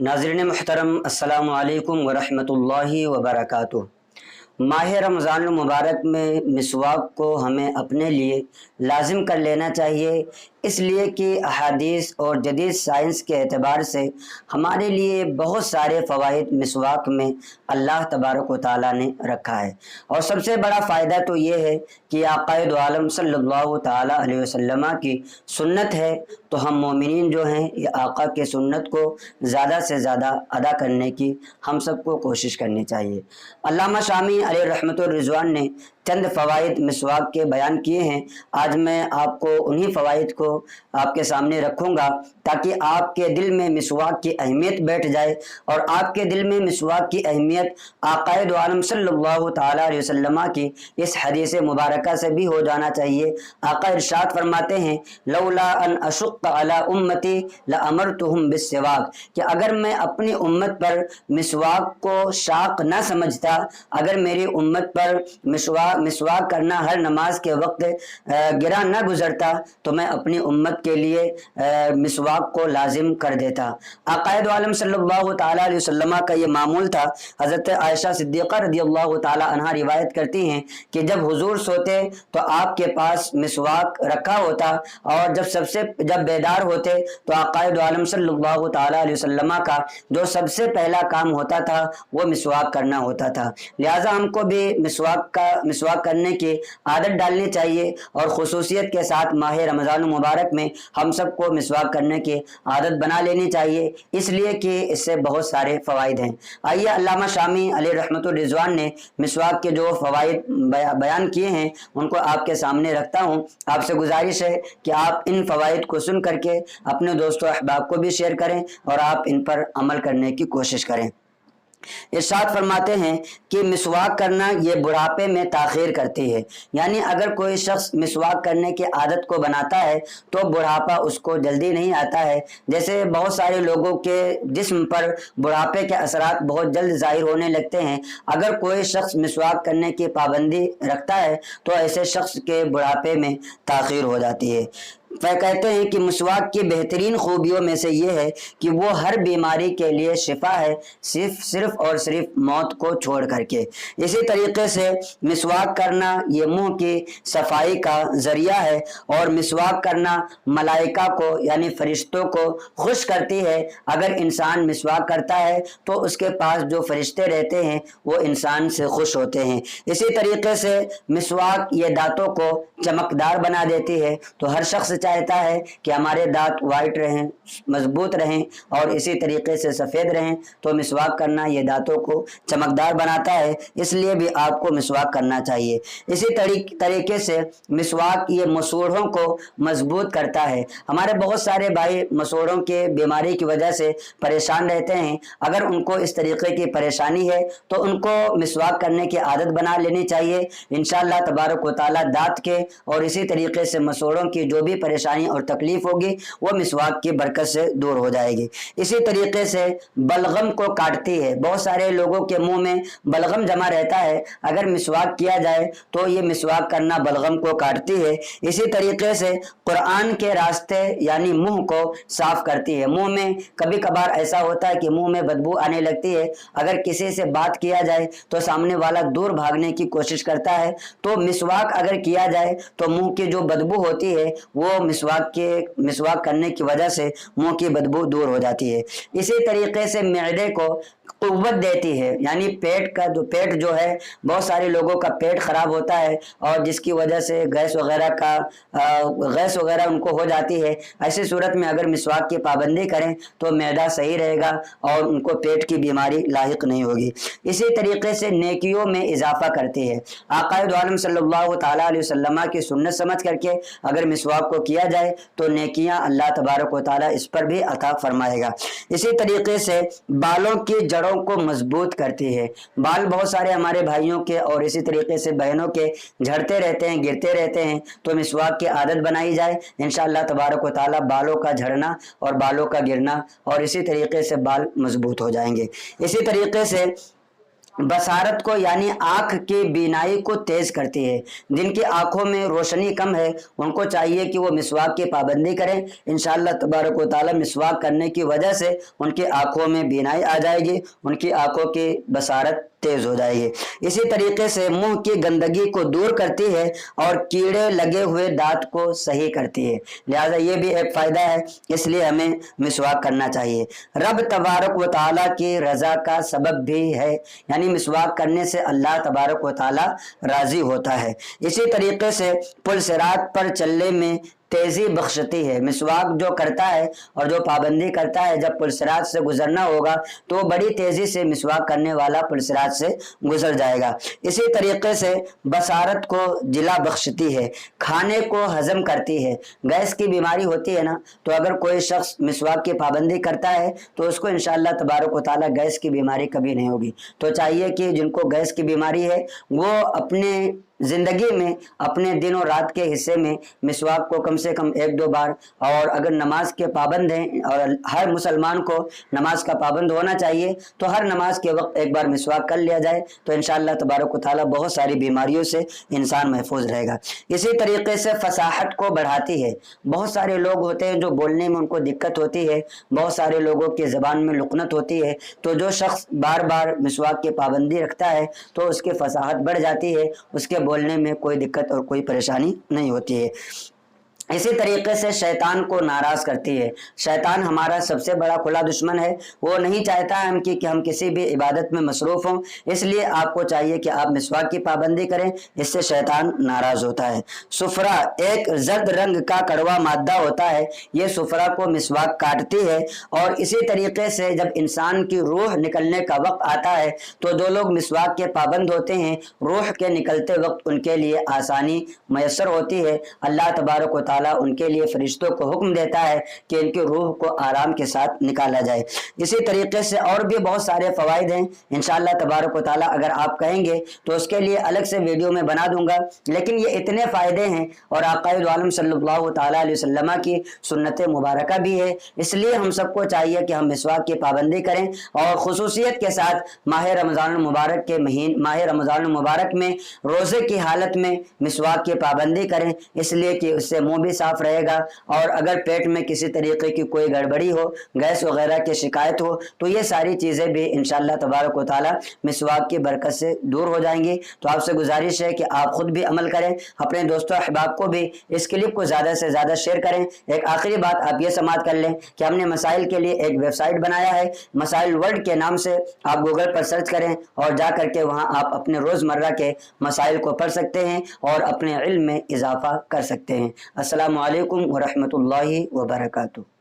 नाज़रीन मुहतरम अस्सलामु अलैकुम वरहमतुल्लाहि वबरकातुहू। माह रमज़ान मुबारक में मिसवाक को हमें अपने लिए लाजिम कर लेना चाहिए, इसलिए कि अहादीस और जदीद साइंस के एतबार से हमारे लिए बहुत सारे फ़वाइद मिसवाक में अल्लाह तबारक व तआला ने रखा है। और सबसे बड़ा फ़ायदा तो ये है कि आक़ाए दो आलम सल्लल्लाहु तआला अलैहि वसल्लम की सुन्नत है, तो हम मोमिनीन जो हैं ये आका के सुन्नत को ज़्यादा से ज़्यादा अदा करने की हम सबको कोशिश करनी चाहिए। अल्लामा शामी अलैहि रहमतुर रिज़वान ने चंद फ़वाइद मिसवाक के बयान किए हैं। आज मैं आपको उन्हीं फ़वाइद को आपके सामने रखूँगा ताकि आपके दिल में मिसवाक की अहमियत बैठ जाए और आपके दिल में मिसवाक की अहमियत आक़ाए दो आलम सल्लल्लाहु तआला अलैहि वसल्लम की इस हदीस मुबारका से भी हो जाना चाहिए। आका इरशाद फरमाते हैं, लौला अन अशुक्क अला उम्मती लअमरतुहुम बिस्सिवाक, कि अगर मैं अपनी उम्मत पर मिसवाक को शाक न समझता, अगर मेरी उम्मत पर मिसवाक करना हर नमाज के वक्त गिरा न गुजरता, तो मैं अपनी उम्मत के लिए मिसवाक को लाजिम कर देता। आक़ाए दो आलम सल्लल्लाहु तआला अलैहि वसल्लम का ये मामूल था। हज़रत आयशा सिद्दीक़ा रज़ियल्लाहु तआला अन्हा रिवायत करती हैं कि जब हुजूर सोते तो आपके पास मिसवाक रखा होता, और जब बेदार होते तो आक़ाए दो आलम सल्लल्लाहु तआला अलैहि वसल्लम का जो सबसे पहला काम होता था वो मिसवाक करना होता था। लिहाजा हमको भी मिसवाक करने की आदत डालनी चाहिए, और खुसूसियत के साथ माह रमज़ान मुबारक में हम सबको मिसवाक करने की आदत बना लेनी चाहिए, इसलिए कि इससे बहुत सारे फ़वाइद हैं। आइए अल्लामा शामी अलैहि रहमतुर रिज़वान ने मिसवाक के जो फ़वाइद बयान किए हैं उनको आपके सामने रखता हूँ। आपसे गुजारिश है कि आप इन फ़वाइद को सुन करके अपने दोस्तों अहबाब को भी शेयर करें और आप इन पर अमल करने की कोशिश करें। इरशाद फरमाते हैं कि मिसवाक करना ये बुढ़ापे में ताख़ीर करती है, यानी अगर कोई शख्स मिसवाक करने की आदत को बनाता है तो बुढ़ापा उसको जल्दी नहीं आता है। जैसे बहुत सारे लोगों के जिस्म पर बुढ़ापे के असरात बहुत जल्द ज़ाहिर होने लगते हैं। अगर कोई शख्स मिसवाक करने की पाबंदी रखता है तो ऐसे शख्स के बुढ़ापे में ताख़ीर हो जाती है। वह कहते हैं कि मिसवाक की बेहतरीन खूबियों में से ये है कि वो हर बीमारी के लिए शिफा है, सिर्फ और सिर्फ मौत को छोड़ करके। इसी तरीके से मिसवाक करना ये मुंह की सफाई का ज़रिया है, और मिसवाक करना मलाइका को यानी फरिश्तों को खुश करती है। अगर इंसान मिसवाक करता है तो उसके पास जो फरिश्ते रहते हैं वो इंसान से खुश होते हैं। इसी तरीके से मिसवाक ये दांतों को चमकदार बना देती है। तो हर शख्स चाहता है कि हमारे दांत वाइट रहें, मजबूत रहें और इसी तरीके से सफ़ेद रहें, तो मिसवाक करना ये दांतों को चमकदार बनाता है, इसलिए भी आपको मिसवाक करना चाहिए। इसी तरीके से मिसवाक ये मसूड़ों को मजबूत करता है। हमारे बहुत सारे भाई मसूड़ों के बीमारी की वजह से परेशान रहते हैं। अगर उनको इस तरीके की परेशानी है तो उनको मिसवाक करने की आदत बना लेनी चाहिए। इंशाअल्लाह तबारक व तआला दांत के और इसी तरीके से मसूड़ों की जो भी परेशानी और तकलीफ होगी वो मिसवाक की बरकत से दूर हो जाएगी। इसी तरीके से बलगम को काटती है। बहुत सारे लोगों के मुंह में बलगम जमा रहता है, अगर मिसवाक किया जाए तो ये मिसवाक करना बलगम को काटती है। इसी तरीके से कुरान के रास्ते यानी मुंह को साफ करती है। मुंह में कभी कभार ऐसा होता है कि मुंह में बदबू आने लगती है, अगर किसी से बात किया जाए तो सामने वाला दूर भागने की कोशिश करता है, तो मिसवाक अगर किया जाए तो मुंह की जो बदबू होती है वो मिसवाक करने की वजह से मुंह की बदबू दूर हो जाती है। इसी तरीके से मैदे को कुव्वत देती है, यानी पेट जो है, बहुत सारे लोगों का पेट खराब होता है और जिसकी वजह से गैस वगैरह उनको हो जाती है। ऐसी सूरत में अगर मिसवाक की पाबंदी करें तो मैदा सही रहेगा और उनको पेट की बीमारी लाहिक नहीं होगी। इसी तरीके से नेकियों में इजाफा करती है। आक़ाए दो आलम सल्लल्लाहु तआला अलैहि वसल्लम की सुन्नत समझ करके अगर मिसवाक को किया जाए तो नेकियां अल्लाह तबारक व तआला इस पर भी अता फरमाएगा। इसी तरीके से बालों की जड़ों को मजबूत करती है। बाल बहुत सारे हमारे भाइयों के और इसी तरीके से बहनों के झड़ते रहते हैं, गिरते रहते हैं, तो मिसवाक की आदत बनाई जाए, इंशाअल्लाह तबारक व तआला बालों का झड़ना और बालों का गिरना और इसी तरीके से बाल मजबूत हो जाएंगे। इसी तरीके से बसारत को यानी आँख की बीनाई को तेज करती है। जिनकी आंखों में रोशनी कम है उनको चाहिए कि वो मिसवाक की पाबंदी करें। इंशाअल्लाह तबारक व तआला मिसवाक करने की वजह से उनकी आंखों में बीनाई आ जाएगी, उनकी आंखों की बसारत तेज हो जाएगी। इसी तरीके से मुंह की गंदगी को दूर करती है और कीड़े लगे हुए दांत को सही करती है। लिहाजा ये भी एक फायदा है, इसलिए हमें मिसवाक करना चाहिए। रब तबारक व तआला की रजा का सबब भी है, यानी मिसवाक करने से अल्लाह तबारक व तआला राजी होता है। इसी तरीके से पुल सिरात पर चलने में तेजी बख्शती है। मिसवाक जो करता है और जो पाबंदी करता है, जब पुलसिरात से गुजरना होगा तो बड़ी तेजी से मिसवाक करने वाला पुलसिरात से गुजर जाएगा। इसी तरीके से बसारत को जिला बख्शती है, खाने को हजम करती है। गैस की बीमारी होती है ना, तो अगर कोई शख्स मिसवाक की पाबंदी करता है तो उसको इंशाअल्लाह तबारक व तआला गैस की बीमारी कभी नहीं होगी। तो चाहिए कि जिनको गैस की बीमारी है वो अपने जिंदगी में अपने दिन और रात के हिस्से में मिसवाक को कम से कम 1-2 बार, और अगर नमाज के पाबंद हैं और हर मुसलमान को नमाज का पाबंद होना चाहिए तो हर नमाज के वक्त एक बार मिसवाक कर लिया जाए तो इंशाअल्लाह तबारक व तआला बहुत सारी बीमारियों से इंसान महफूज रहेगा। इसी तरीके से फसाहत को बढ़ाती है। बहुत सारे लोग होते हैं जो बोलने में उनको दिक्कत होती है, बहुत सारे लोगों की ज़बान में लुकनत होती है, तो जो शख्स बार बार मिसवाक की पाबंदी रखता है तो उसकी फसाहत बढ़ जाती है, उसके बोलने में कोई दिक्कत और कोई परेशानी नहीं होती है। इसी तरीके से शैतान को नाराज करती है। शैतान हमारा सबसे बड़ा खुला दुश्मन है, वो नहीं चाहता है कि हम किसी भी इबादत में मसरूफ हों, इसलिए आपको चाहिए कि आप मिसवाक की पाबंदी करें, इससे शैतान नाराज होता है। सुफरा एक जर्द रंग का कड़वा मादा होता है, ये सुफरा को मिसवाक काटती है। और इसी तरीके से जब इंसान की रूह निकलने का वक्त आता है तो जो लोग मिसवाक के पाबंद होते हैं, रूह के निकलते वक्त उनके लिए आसानी मैसर होती है। अल्लाह तबारक व तआला उनके लिए फरिश्तों को हुक्म देता है कि इनकी रूह को आराम के साथ निकाला जाए। इसी तरीके से और भी बहुत सारे फवाइद हैं, इंशाअल्लाह तबारक व तआला अगर आप कहेंगे तो उसके लिए अलग से वीडियो में बना दूंगा, लेकिन ये इतने फ़ायदे हैं और आक़ाए दो आलम सल्लल्लाहु तआला अलैहि वसल्लम की सुन्नत मुबारका भी है। इसलिए हम सबको चाहिए कि हम मिसवाक की पाबंदी करें और खुसूसियत के साथ माह रमज़ान मुबारक के माह रमज़ान मुबारक में रोज़े की हालत में मिसवाक की पाबंदी करें, इसलिए कि उससे मुँह भी साफ रहेगा। और अगर पेट में किसी तरीके की कोई गड़बड़ी हो, गैस वगैरह की शिकायत हो, तो ये सारी चीज़ें भी इंशाअल्लाह तबारक व तआला मिसवाक की बरकत से दूर हो जाएंगी। तो आपसे गुजारिश है कि आप खुद भी अमल करें, अपने दोस्तों अहबाब को भी इस क्लिप को ज़्यादा से ज़्यादा शेयर करें। एक आखिरी बात आप ये समाप्त कर लें कि हमने मसाइल के लिए एक वेबसाइट बनाया है, मसाइल वर्ल्ड के नाम से आप गूगल पर सर्च करें और जा करके वहाँ आप अपने रोज़मर्रा के मसाइल को पढ़ सकते हैं और अपने इल्म में इजाफा कर सकते हैं। अस्सलामु अलैकुम व रहमतुल्लाहि व बरकातुहू।